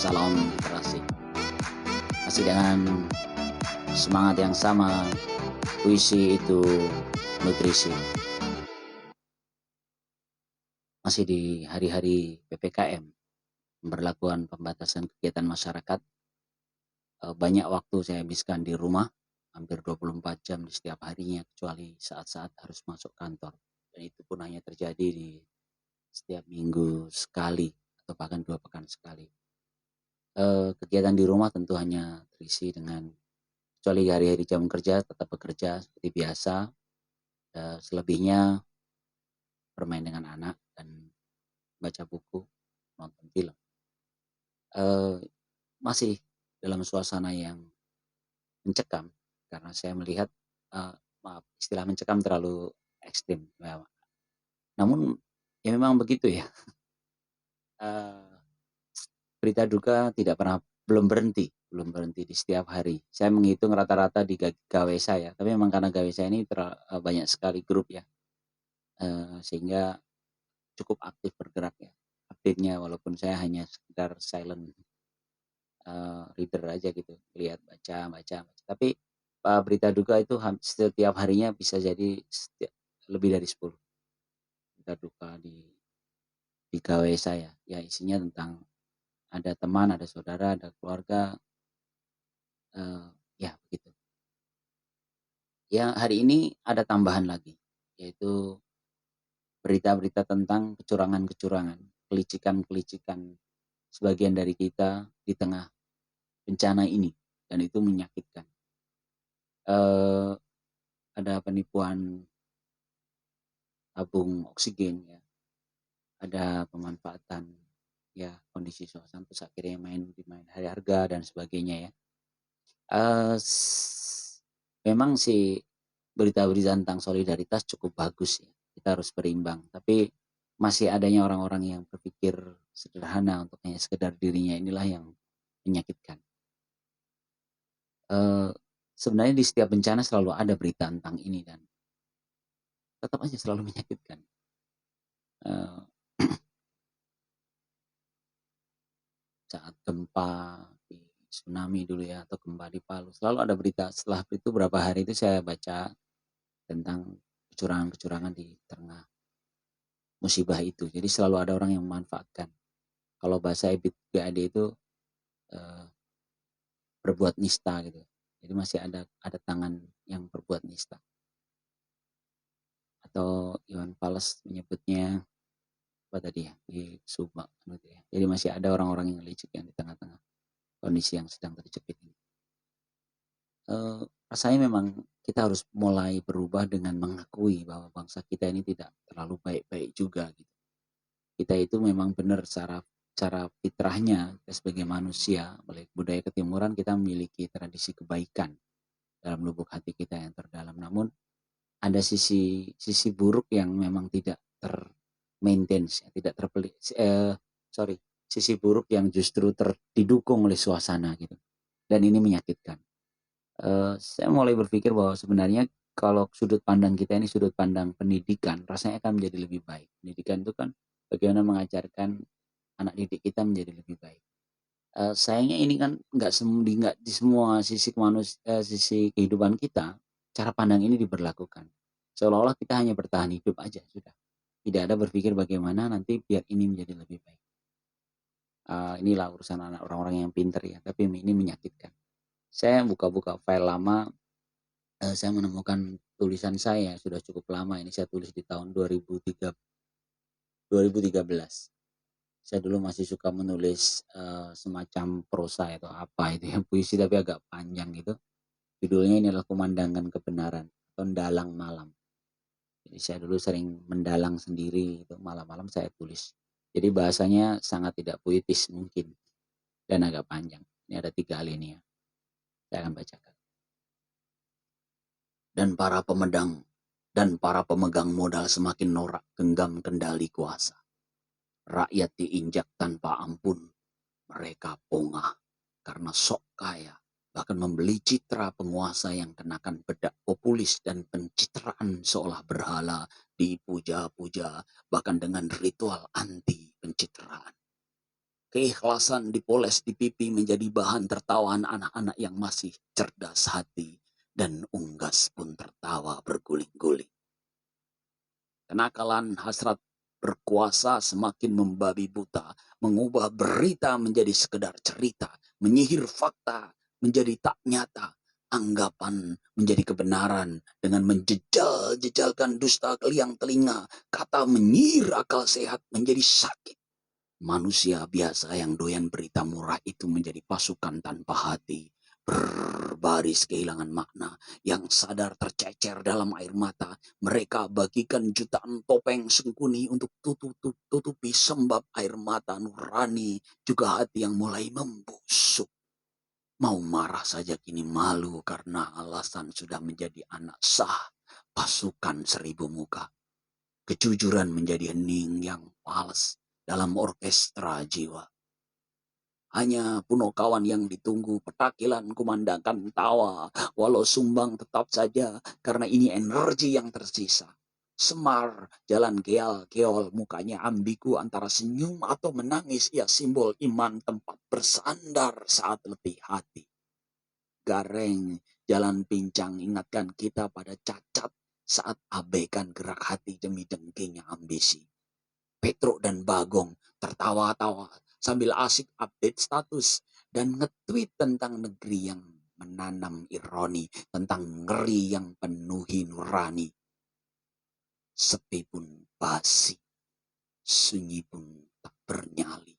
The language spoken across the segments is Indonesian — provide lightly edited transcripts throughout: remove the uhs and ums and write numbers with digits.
Salam literasi. Masih dengan semangat yang sama, puisi itu nutrisi. Masih di hari-hari PPKM, pemberlakuan pembatasan kegiatan masyarakat, banyak waktu saya habiskan di rumah, hampir 24 jam di setiap harinya, kecuali saat-saat harus masuk kantor. Dan itu pun hanya terjadi di setiap minggu sekali atau bahkan 2 pekan sekali. Kegiatan di rumah tentu hanya terisi dengan kecuali hari-hari jam kerja tetap bekerja seperti biasa, selebihnya bermain dengan anak dan baca buku, nonton film. Masih dalam suasana yang mencekam karena saya melihat, maaf istilah mencekam terlalu ekstrim, namun ya memang begitu ya, eee, berita duka tidak pernah belum berhenti di setiap hari. Saya menghitung rata-rata di gawai saya, tapi memang karena gawai saya ini banyak sekali grup ya, sehingga cukup aktif bergerak ya, update-nya walaupun saya hanya sekedar silent, reader aja gitu, lihat, baca baca baca. Tapi, berita duka itu setiap harinya bisa jadi lebih dari 10 berita duka di gawai saya. Ya isinya tentang ada teman, ada saudara, ada keluarga, ya begitu. Ya hari ini ada tambahan lagi, yaitu berita-berita tentang kecurangan-kecurangan, kelicikan-kelicikan sebagian dari kita di tengah bencana ini, dan itu menyakitkan. Ada penipuan tabung oksigen ya, ada pemanfaatan ya kondisi suasana terus akhirnya dimain harga dan sebagainya ya. Memang sih berita-berita tentang solidaritas cukup bagus ya, kita harus berimbang, tapi masih adanya orang-orang yang berpikir sederhana untuk hanya sekedar dirinya inilah yang menyakitkan. Sebenarnya di setiap bencana selalu ada berita tentang ini dan tetap aja selalu menyakitkan. Saat gempa, di tsunami dulu ya atau gempa di Palu, selalu ada berita. Setelah itu berapa hari itu saya baca tentang kecurangan-kecurangan di tengah musibah itu. Jadi selalu ada orang yang memanfaatkan. Kalau bahasa EBIT-GAD itu, berbuat nista gitu. Jadi masih ada tangan yang berbuat nista. Atau Iwan Fals menyebutnya apa tadi ya, di Subak gitu ya. Jadi masih ada orang-orang yang licik yang di tengah-tengah kondisi yang sedang terjepit ini. Rasanya memang kita harus mulai berubah dengan mengakui bahwa bangsa kita ini tidak terlalu baik-baik juga gitu. Kita itu memang benar cara fitrahnya kita sebagai manusia, oleh budaya ketimuran kita memiliki tradisi kebaikan dalam lubuk hati kita yang terdalam. Namun ada sisi buruk yang memang tidak maintain, tidak sisi buruk yang justru didukung oleh suasana gitu. Dan ini menyakitkan. Saya mulai berpikir bahwa sebenarnya kalau sudut pandang kita ini sudut pandang pendidikan, rasanya akan menjadi lebih baik. Pendidikan itu kan bagaimana mengajarkan anak didik kita menjadi lebih baik. Sayangnya ini kan nggak di semua sisi kehidupan kita, cara pandang ini diberlakukan. Seolah-olah kita hanya bertahan hidup aja sudah. Tidak ada berpikir bagaimana nanti biar ini menjadi lebih baik. Inilah urusan anak orang-orang yang pintar ya, tapi ini menyakitkan. Saya buka-buka file lama, saya menemukan tulisan saya sudah cukup lama ini saya tulis di tahun 2013. Saya dulu masih suka menulis, semacam prosa atau apa itu ya, puisi tapi agak panjang gitu. Judulnya ini adalah Pemandangan Kebenaran atau Dalang Malam. Jadi saya dulu sering mendalang sendiri itu malam-malam saya tulis. Jadi bahasanya sangat tidak puitis mungkin dan agak panjang. Ini ada 3 alinea. Saya akan bacakan. Dan para pemegang modal semakin norak genggam kendali kuasa. Rakyat diinjak tanpa ampun. Mereka pongah karena sok kaya, bahkan membeli citra penguasa yang kenakan bedak populis dan pencitraan seolah berhala dipuja-puja, bahkan dengan ritual anti pencitraan. Keikhlasan dipoles di pipi menjadi bahan tertawaan anak-anak yang masih cerdas hati, dan unggas pun tertawa berguling-guling. Kenakalan hasrat berkuasa semakin membabi buta, mengubah berita menjadi sekedar cerita, menyihir fakta menjadi tak nyata, anggapan menjadi kebenaran dengan menjejal-jejalkan dusta ke liang telinga, kata menyihir akal sehat menjadi sakit. Manusia biasa yang doyan berita murah itu menjadi pasukan tanpa hati, berbaris kehilangan makna, yang sadar tercecer dalam air mata. Mereka bagikan jutaan topeng sengkuni untuk tutupi sembab air mata nurani, juga hati yang mulai membusuk. Mau marah saja kini malu karena alasan sudah menjadi anak sah pasukan seribu muka. Kejujuran menjadi hening yang fals dalam orkestra jiwa. Hanya punokawan yang ditunggu, petakilan kumandangkan tawa, walau sumbang tetap saja karena ini energi yang tersisa. Semar, jalan keal-keol, mukanya ambigu antara senyum atau menangis, ia simbol iman tempat bersandar saat letih hati. Gareng, jalan pincang ingatkan kita pada cacat saat abaikan gerak hati demi dengkinya ambisi. Petro dan Bagong tertawa-tawa sambil asik update status dan nge-tweet tentang negeri yang menanam ironi, tentang ngeri yang penuhi nurani. Sepi pun basi, sunyi pun tak bernyali.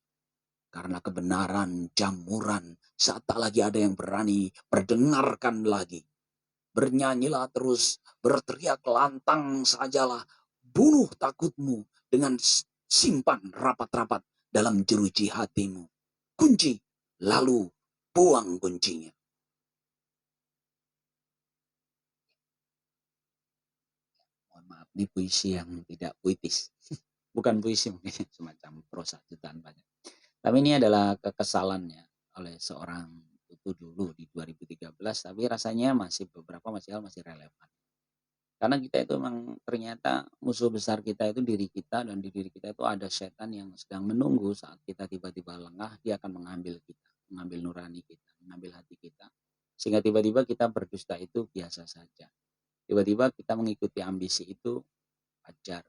Karena kebenaran jamuran saat tak lagi ada yang berani perdengarkan lagi. Bernyanyilah terus, berteriak lantang sajalah, bunuh takutmu dengan simpan rapat-rapat dalam jeruji hatimu. Kunci, lalu buang kuncinya. Mohon maaf, ini puisi yang tidak puitis. Bukan puisi, mungkin semacam prosa jutaan banyak. Tapi ini adalah kekesalannya oleh seorang itu dulu di 2013, tapi rasanya beberapa hal masih relevan. Karena kita itu memang ternyata musuh besar kita itu diri kita, dan di diri kita itu ada setan yang sedang menunggu saat kita tiba-tiba lengah, dia akan mengambil kita, mengambil nurani kita, mengambil hati kita. Sehingga tiba-tiba kita berdusta itu biasa saja. Tiba-tiba kita mengikuti ambisi itu wajar.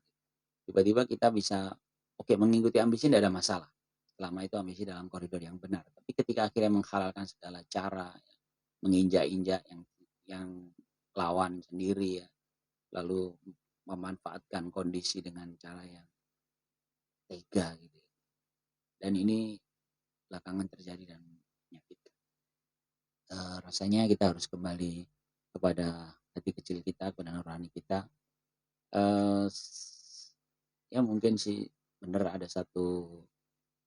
Tiba-tiba kita bisa, mengikuti ambisi tidak ada masalah. Selama itu ambisi dalam koridor yang benar. Tapi ketika akhirnya menghalalkan segala cara, menginjak-injak yang lawan sendiri ya, lalu memanfaatkan kondisi dengan cara yang tega gitu. Dan ini belakangan terjadi dan menyakitkan. Rasanya kita harus kembali kepada hati kecil kita, kepada nurani kita. Ya mungkin sih benar ada satu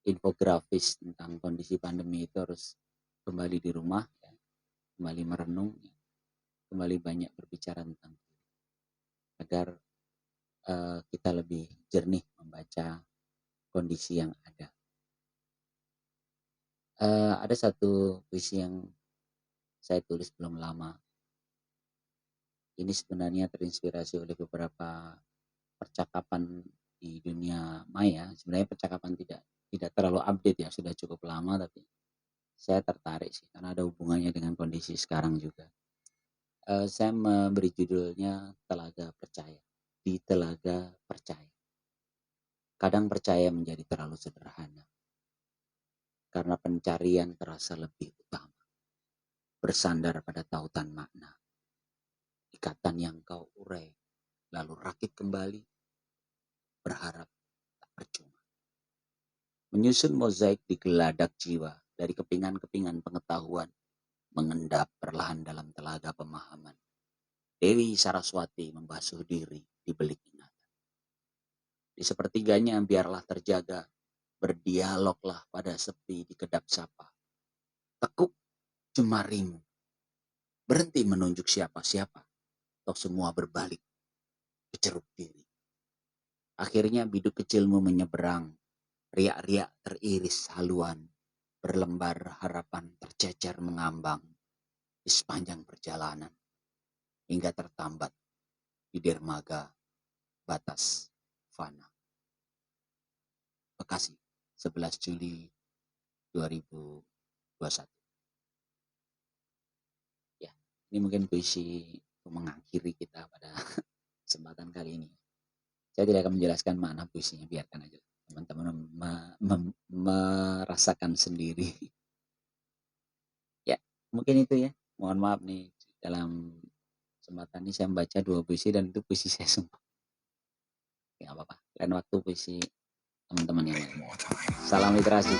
infografis tentang kondisi pandemi itu harus kembali di rumah, ya, kembali merenung, ya, kembali banyak berbicara tentang agar kita lebih jernih membaca kondisi yang ada. Ada satu puisi yang saya tulis belum lama. Ini sebenarnya terinspirasi oleh beberapa percakapan di dunia maya. Sebenarnya percakapan tidak terlalu update ya, sudah cukup lama, tapi saya tertarik sih karena ada hubungannya dengan kondisi sekarang juga. Saya memberi judulnya Telaga Percaya. Di Telaga Percaya. Kadang percaya menjadi terlalu sederhana, karena pencarian terasa lebih utama. Bersandar pada tautan makna, ikatan yang kau urai, lalu rakit kembali, berharap tak percuma. Menyusun mozaik di geladak jiwa, dari kepingan-kepingan pengetahuan, mengendap perlahan dalam telaga pemahaman. Dewi Saraswati membasuh diri di belik ingatan. Di sepertiganya biarlah terjaga, berdialoglah pada sepi di kedap sapa. Tekuk jemarimu, berhenti menunjuk siapa-siapa, atau semua berbalik ke ceruk diri. Akhirnya biduk kecilmu menyeberang, riak-riak teriris haluan, berlembar harapan tercecer mengambang di sepanjang perjalanan, hingga tertambat di dermaga batas fana. Bekasi, 11 Juli 2021. Ya, ini mungkin puisi untuk mengakhiri kita pada kesempatan kali ini. Saya tidak akan menjelaskan makna puisinya, biarkan aja teman-teman merasakan sendiri. Ya, mungkin itu ya. Mohon maaf nih, dalam kesempatan ini saya membaca 2 puisi dan itu puisi saya semua. Ya nggak apa-apa, lain waktu puisi teman-teman yang lain. Salam literasi.